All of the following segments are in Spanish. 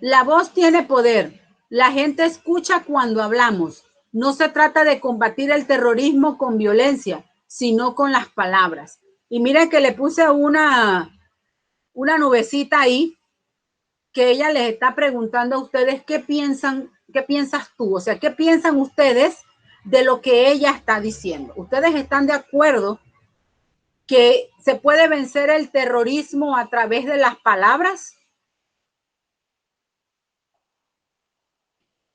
La voz tiene poder. La gente escucha cuando hablamos. No se trata de combatir el terrorismo con violencia, sino con las palabras. Y miren que le puse una nubecita ahí que ella les está preguntando a ustedes qué piensas tú, o sea, qué piensan ustedes de lo que ella está diciendo. ¿Ustedes están de acuerdo que se puede vencer el terrorismo a través de las palabras?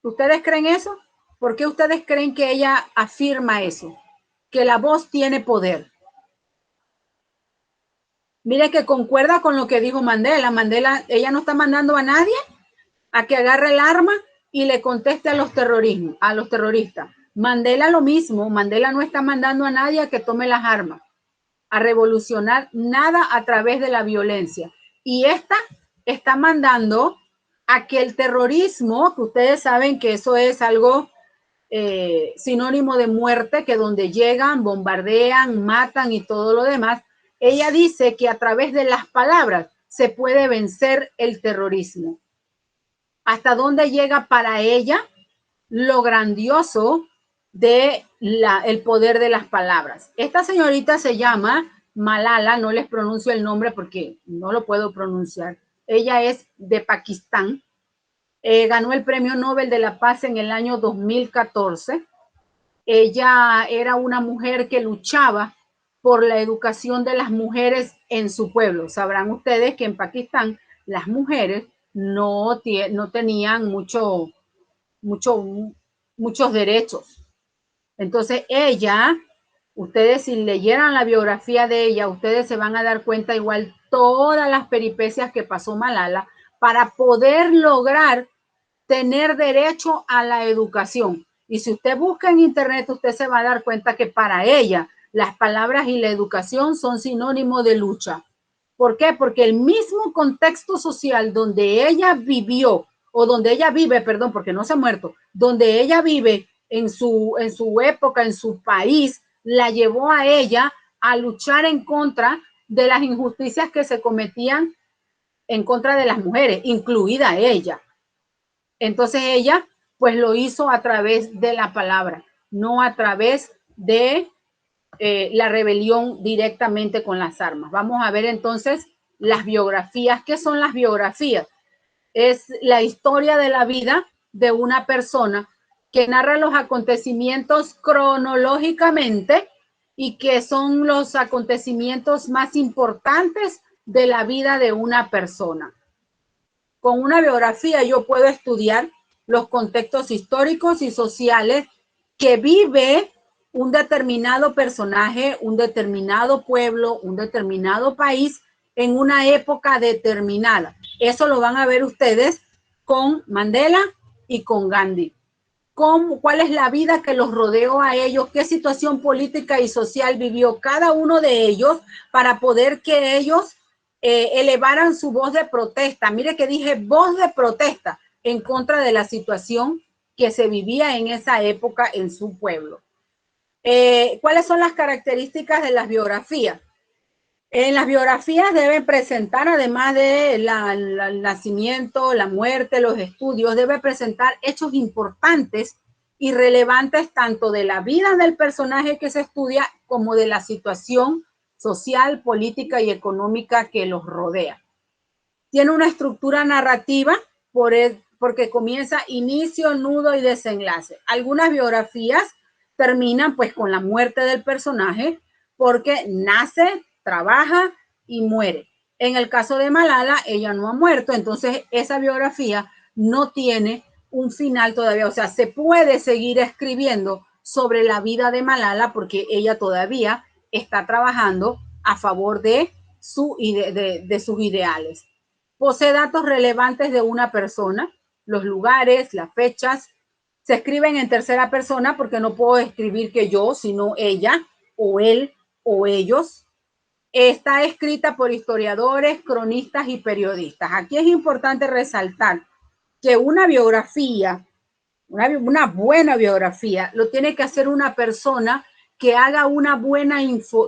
¿Ustedes creen eso? ¿Por qué ustedes creen que ella afirma eso? Que la voz tiene poder. Mire que concuerda con lo que dijo Mandela. Mandela, ella no está mandando a nadie a que agarre el arma y le conteste a los terroristas. Mandela lo mismo. Mandela no está mandando a nadie a que tome las armas, a revolucionar nada a través de la violencia. Y esta está mandando a que el terrorismo, que ustedes saben que eso es algo sinónimo de muerte, que donde llegan, bombardean, matan y todo lo demás, ella dice que a través de las palabras se puede vencer el terrorismo. ¿Hasta dónde llega para ella lo grandioso de el poder de las palabras? Esta señorita se llama Malala, no les pronuncio el nombre porque no lo puedo pronunciar. Ella es de Pakistán. Ganó el Premio Nobel de la Paz en el año 2014. Ella era una mujer que luchaba por la educación de las mujeres en su pueblo. Sabrán ustedes que en Pakistán las mujeres no tenían muchos derechos. Entonces ella, ustedes si leyeran la biografía de ella, ustedes se van a dar cuenta igual todas las peripecias que pasó Malala para poder lograr tener derecho a la educación. Y si usted busca en internet, usted se va a dar cuenta que para ella las palabras y la educación son sinónimo de lucha. ¿Por qué? Porque el mismo contexto social donde ella vivió, o donde ella vive, perdón, porque no se ha muerto, donde ella vive en su época, en su país, la llevó a ella a luchar en contra de las injusticias que se cometían en contra de las mujeres, incluida ella. Entonces ella pues lo hizo a través de la palabra, no a través de la rebelión directamente con las armas. Vamos a ver entonces las biografías. ¿Qué son las biografías? Es la historia de la vida de una persona que narra los acontecimientos cronológicamente y que son los acontecimientos más importantes de la vida de una persona. Con una biografía yo puedo estudiar los contextos históricos y sociales que vive un determinado personaje, un determinado pueblo, un determinado país en una época determinada. Eso lo van a ver ustedes con Mandela y con Gandhi. ¿Cuál es la vida que los rodeó a ellos? ¿Qué situación política y social vivió cada uno de ellos para poder que ellos elevaran su voz de protesta? Mire que dije voz de protesta en contra de la situación que se vivía en esa época en su pueblo. ¿Cuáles son las características de las biografías? En las biografías deben presentar, además de el nacimiento, la muerte, los estudios, debe presentar hechos importantes y relevantes tanto de la vida del personaje que se estudia como de la situación social, política y económica que los rodea. Tiene una estructura narrativa porque comienza inicio, nudo y desenlace. Algunas biografías terminan pues con la muerte del personaje porque nace, trabaja y muere. En el caso de Malala, ella no ha muerto, entonces esa biografía no tiene un final todavía. O sea, se puede seguir escribiendo sobre la vida de Malala porque ella todavía está trabajando a favor de sus ideales. Posee datos relevantes de una persona, los lugares, las fechas. Se escriben en tercera persona porque no puedo escribir que yo, sino ella o él o ellos. Está escrita por historiadores, cronistas y periodistas. Aquí es importante resaltar que una biografía, una buena biografía, lo tiene que hacer una persona que haga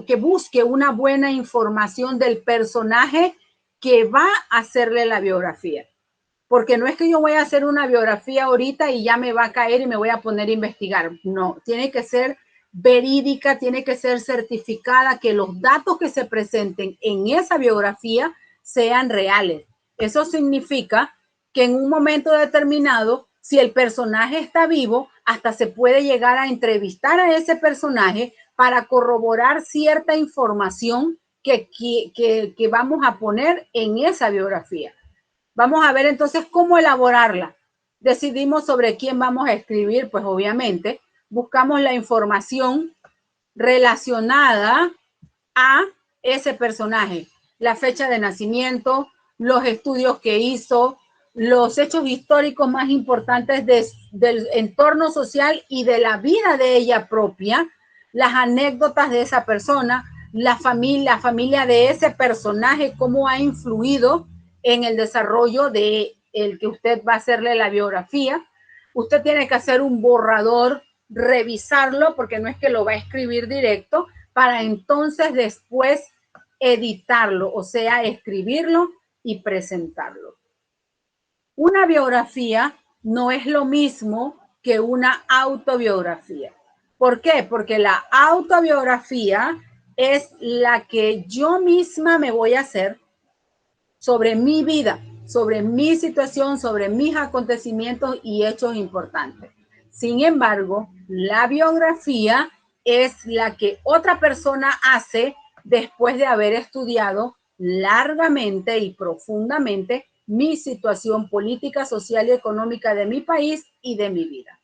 que busque una buena información del personaje que va a hacerle la biografía. porque no es que yo voy a hacer una biografía ahorita y ya me va a caer y me voy a poner a investigar. No, tiene que ser verídica, tiene que ser certificada, que los datos que se presenten en esa biografía sean reales. Eso significa que en un momento determinado, si el personaje está vivo, hasta se puede llegar a entrevistar a ese personaje para corroborar cierta información que vamos a poner en esa biografía. Vamos a ver entonces cómo elaborarla. Decidimos sobre quién vamos a escribir, pues obviamente buscamos la información relacionada a ese personaje, la fecha de nacimiento, los estudios que hizo, los hechos históricos más importantes del entorno social y de la vida de ella propia, las anécdotas de esa persona, la familia de ese personaje, cómo ha influido en el desarrollo de el que usted va a hacerle la biografía. Usted tiene que hacer un borrador, revisarlo, porque no es que lo va a escribir directo, para entonces después editarlo, o sea, escribirlo y presentarlo. Una biografía no es lo mismo que una autobiografía. ¿Por qué? Porque la autobiografía es la que yo misma me voy a hacer sobre mi vida, sobre mi situación, sobre mis acontecimientos y hechos importantes. Sin embargo, la biografía es la que otra persona hace después de haber estudiado largamente y profundamente mi situación política, social y económica de mi país y de mi vida.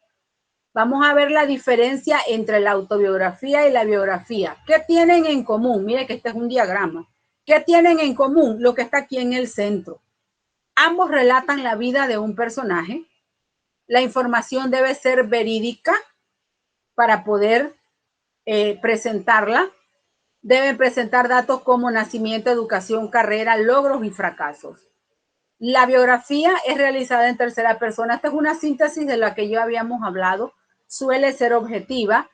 Vamos a ver la diferencia entre la autobiografía y la biografía. ¿Qué tienen en común? Mire que este es un diagrama. ¿Qué tienen en común? Lo que está aquí en el centro. Ambos relatan la vida de un personaje. La información debe ser verídica para poder presentarla. Deben presentar datos como nacimiento, educación, carrera, logros y fracasos. La biografía es realizada en tercera persona. Esta es una síntesis de la que ya habíamos hablado. Suele ser objetiva,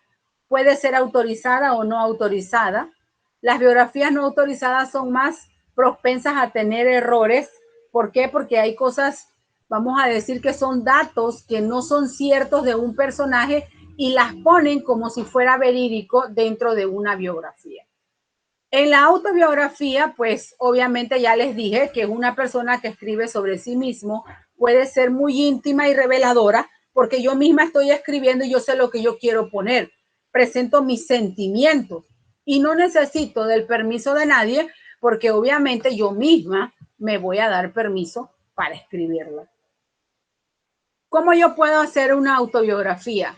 puede ser autorizada o no autorizada. Las biografías no autorizadas son más propensas a tener errores. ¿Por qué? Porque hay cosas, vamos a decir que son datos que no son ciertos de un personaje y las ponen como si fuera verídico dentro de una biografía. En la autobiografía, pues obviamente ya les dije que una persona que escribe sobre sí mismo puede ser muy íntima y reveladora porque yo misma estoy escribiendo y yo sé lo que yo quiero poner. Presento mis sentimientos y no necesito del permiso de nadie porque obviamente yo misma me voy a dar permiso para escribirla. ¿Cómo yo puedo hacer una autobiografía?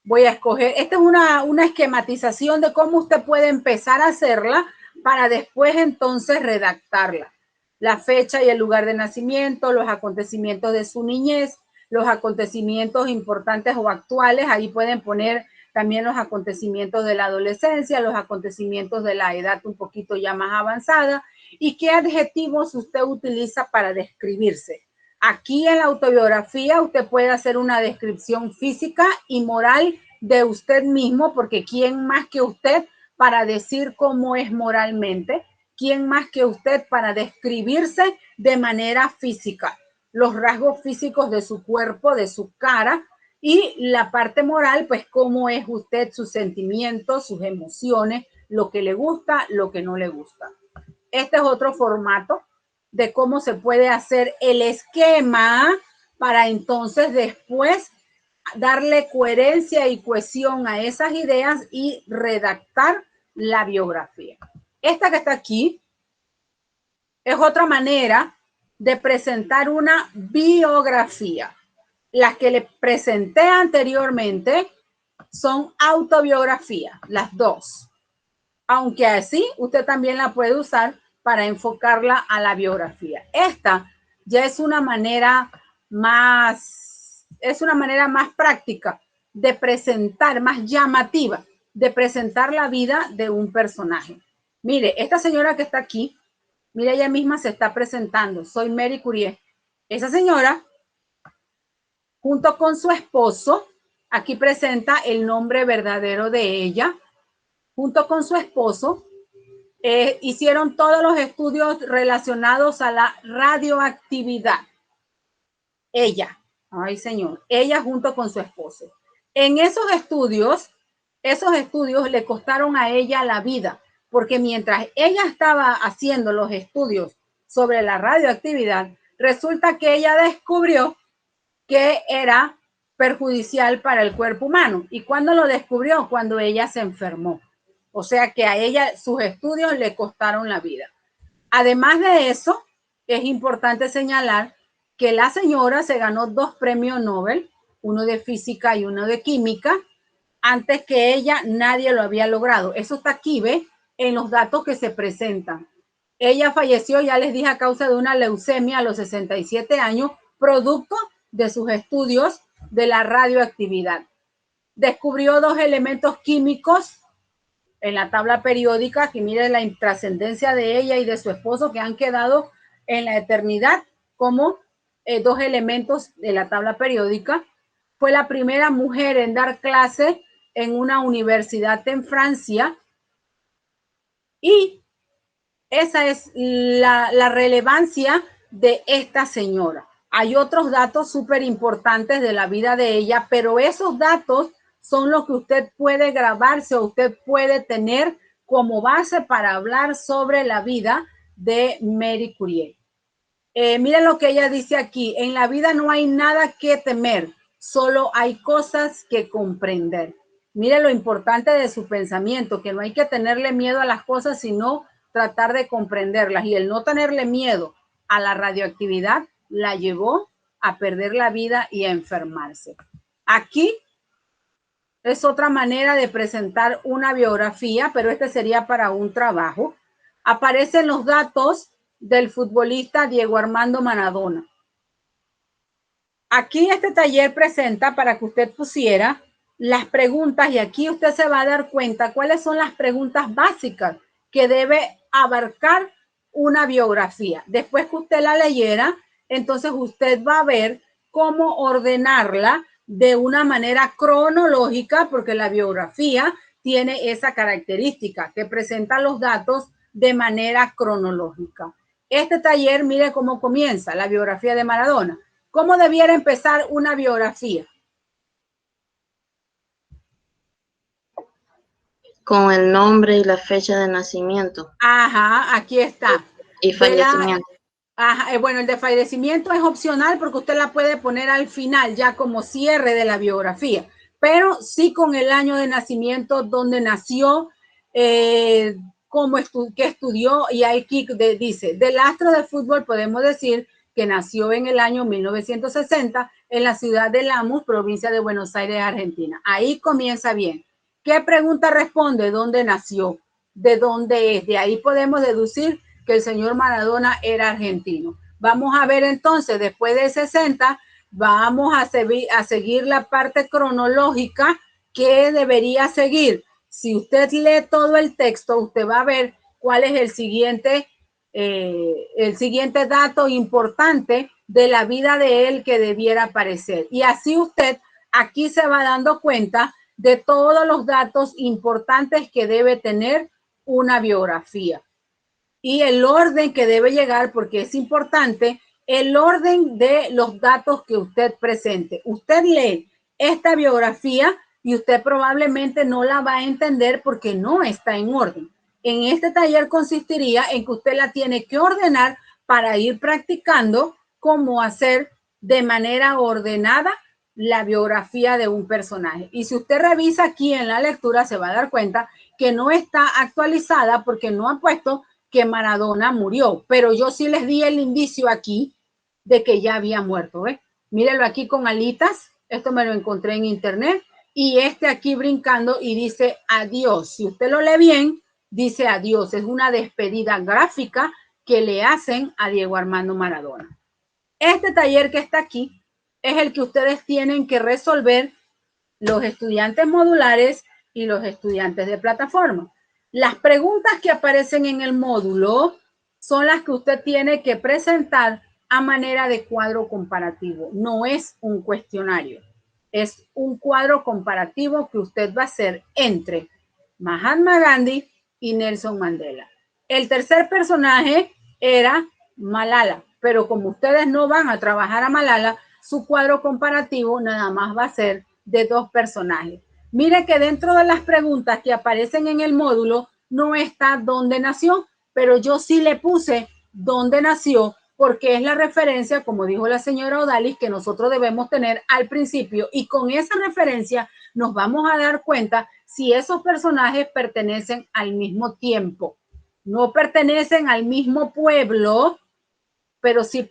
Voy a escoger, esta es una esquematización de cómo usted puede empezar a hacerla para después entonces redactarla. La fecha y el lugar de nacimiento, los acontecimientos de su niñez, los acontecimientos importantes o actuales, ahí pueden poner también los acontecimientos de la adolescencia, los acontecimientos de la edad un poquito ya más avanzada y qué adjetivos usted utiliza para describirse. Aquí en la autobiografía usted puede hacer una descripción física y moral de usted mismo, porque ¿quién más que usted para decir cómo es moralmente? ¿Quién más que usted para describirse de manera física? Los rasgos físicos de su cuerpo, de su cara, y la parte moral, pues cómo es usted, sus sentimientos, sus emociones, lo que le gusta, lo que no le gusta. Este es otro formato de cómo se puede hacer el esquema para entonces después darle coherencia y cohesión a esas ideas y redactar la biografía. Esta que está aquí es otra manera de presentar una biografía. Las que le presenté anteriormente son autobiografías, las dos. Aunque así usted también la puede usar para enfocarla a la biografía. Esta ya es una manera más práctica de presentar, más llamativa, de presentar la vida de un personaje. Mire, esta señora que está aquí, mire, ella misma se está presentando. Soy Mary Curie. Esa señora, junto con su esposo, aquí presenta el nombre verdadero de ella, junto con su esposo, hicieron todos los estudios relacionados a la radioactividad. ella, ay señor, ella junto con su esposo. En esos estudios le costaron a ella la vida, porque mientras ella estaba haciendo los estudios sobre la radioactividad, resulta que ella descubrió que era perjudicial para el cuerpo humano. ¿Y cuándo lo descubrió? Cuando ella se enfermó. O sea que a ella sus estudios le costaron la vida. Además de eso, es importante señalar que la señora se ganó 2 premios Nobel, uno de física y uno de química. Antes que ella, nadie lo había logrado. Eso está aquí, ¿ve? En los datos que se presentan. Ella falleció, ya les dije, a causa de una leucemia a los 67 años, producto de sus estudios de la radioactividad. Descubrió 2 elementos químicos en la tabla periódica, que mire la trascendencia de ella y de su esposo, que han quedado en la eternidad como 2 elementos de la tabla periódica. Fue la primera mujer en dar clase en una universidad en Francia, y esa es la relevancia de esta señora. Hay otros datos súper importantes de la vida de ella, pero esos datos son los que usted puede grabarse o usted puede tener como base para hablar sobre la vida de Marie Curie. Miren lo que ella dice aquí: en la vida no hay nada que temer, solo hay cosas que comprender. Mire lo importante de su pensamiento, que no hay que tenerle miedo a las cosas, sino tratar de comprenderlas. Y el no tenerle miedo a la radioactividad la llevó a perder la vida y a enfermarse. Aquí es otra manera de presentar una biografía, pero este sería para un trabajo. Aparecen los datos del futbolista Diego Armando Maradona. Aquí este taller presenta para que usted pusiera las preguntas, y aquí usted se va a dar cuenta cuáles son las preguntas básicas que debe abarcar una biografía. Después que usted la leyera, entonces usted va a ver cómo ordenarla de una manera cronológica, porque la biografía tiene esa característica, que presenta los datos de manera cronológica. Este taller, mire cómo comienza la biografía de Maradona. ¿Cómo debiera empezar una biografía? Con el nombre y la fecha de nacimiento. Ajá, aquí está. Y fallecimiento. Bueno, el de fallecimiento es opcional porque usted la puede poner al final, ya como cierre de la biografía, pero sí con el año de nacimiento, donde nació, qué estudió, y aquí dice, del astro de fútbol podemos decir que nació en el año 1960 en la ciudad de Lanús, provincia de Buenos Aires, Argentina. Ahí comienza bien. ¿Qué pregunta responde? ¿Dónde nació? ¿De dónde es? De ahí podemos deducir que el señor Maradona era argentino. Vamos a ver entonces, después de 60, vamos a seguir la parte cronológica que debería seguir. Si usted lee todo el texto, usted va a ver cuál es el siguiente dato importante de la vida de él que debiera aparecer. Y así usted aquí se va dando cuenta de todos los datos importantes que debe tener una biografía y el orden que debe llegar, porque es importante el orden de los datos que usted presente. Usted lee esta biografía y usted probablemente no la va a entender porque no está en orden. En este taller consistiría en que usted la tiene que ordenar para ir practicando cómo hacer de manera ordenada la biografía de un personaje. Y si usted revisa aquí en la lectura, se va a dar cuenta que no está actualizada porque no han puesto que Maradona murió, pero yo sí les di el indicio aquí de que ya había muerto, ¿eh? Mírenlo aquí con alitas, esto me lo encontré en internet, y este aquí brincando y dice adiós. Si usted lo lee bien, dice adiós, es una despedida gráfica que le hacen a Diego Armando Maradona. Este taller que está aquí es el que ustedes tienen que resolver, los estudiantes modulares y los estudiantes de plataforma. Las preguntas que aparecen en el módulo son las que usted tiene que presentar a manera de cuadro comparativo. No es un cuestionario, es un cuadro comparativo que usted va a hacer entre Mahatma Gandhi y Nelson Mandela. El tercer personaje era Malala, pero como ustedes no van a trabajar a Malala, su cuadro comparativo nada más va a ser de 2 personajes. Mire que dentro de las preguntas que aparecen en el módulo no está dónde nació, pero yo sí le puse dónde nació porque es la referencia, como dijo la señora Odalis, que nosotros debemos tener al principio, y con esa referencia nos vamos a dar cuenta si esos personajes pertenecen al mismo tiempo. No pertenecen al mismo pueblo, pero sí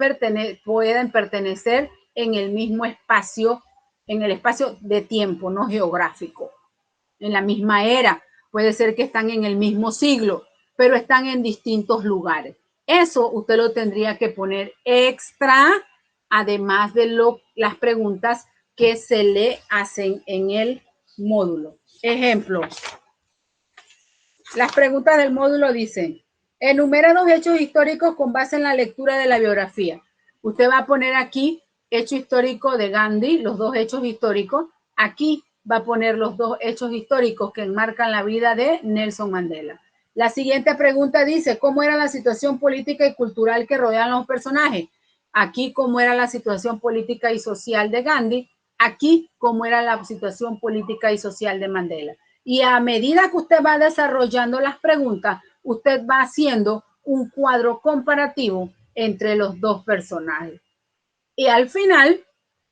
pueden pertenecer en el mismo espacio, en el espacio de tiempo, no geográfico, en la misma era. Puede ser que están en el mismo siglo, pero están en distintos lugares. Eso usted lo tendría que poner extra, además de las preguntas que se le hacen en el módulo. Ejemplo, las preguntas del módulo dicen, enumera 2 hechos históricos con base en la lectura de la biografía. Usted va a poner aquí hecho histórico de Gandhi, los 2 hechos históricos. Aquí va a poner los 2 hechos históricos que enmarcan la vida de Nelson Mandela. La siguiente pregunta dice, ¿cómo era la situación política y cultural que rodean los personajes? Aquí, ¿cómo era la situación política y social de Gandhi? Aquí, ¿cómo era la situación política y social de Mandela? Y a medida que usted va desarrollando las preguntas, usted va haciendo un cuadro comparativo entre los 2 personajes. Y al final,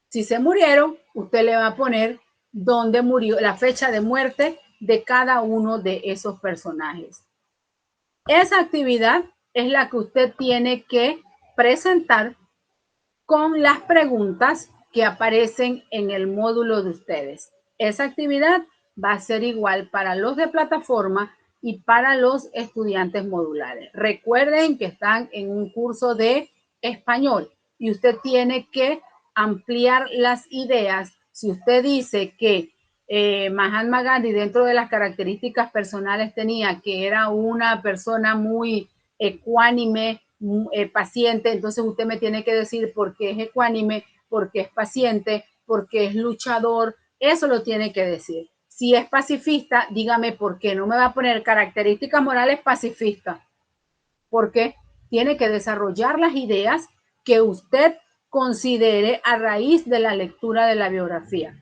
si se murieron, usted le va a poner dónde murió, la fecha de muerte de cada uno de esos personajes. Esa actividad es la que usted tiene que presentar con las preguntas que aparecen en el módulo de ustedes. Esa actividad va a ser igual para los de plataforma y para los estudiantes modulares. Recuerden que están en un curso de español y usted tiene que ampliar las ideas. Si usted dice que Mahatma Gandhi, dentro de las características personales, tenía que era una persona muy ecuánime, paciente, entonces usted me tiene que decir por qué es ecuánime, por qué es paciente, por qué es luchador, eso lo tiene que decir. Si es pacifista, dígame por qué. No me va a poner características morales pacifistas, porque tiene que desarrollar las ideas que usted considere a raíz de la lectura de la biografía.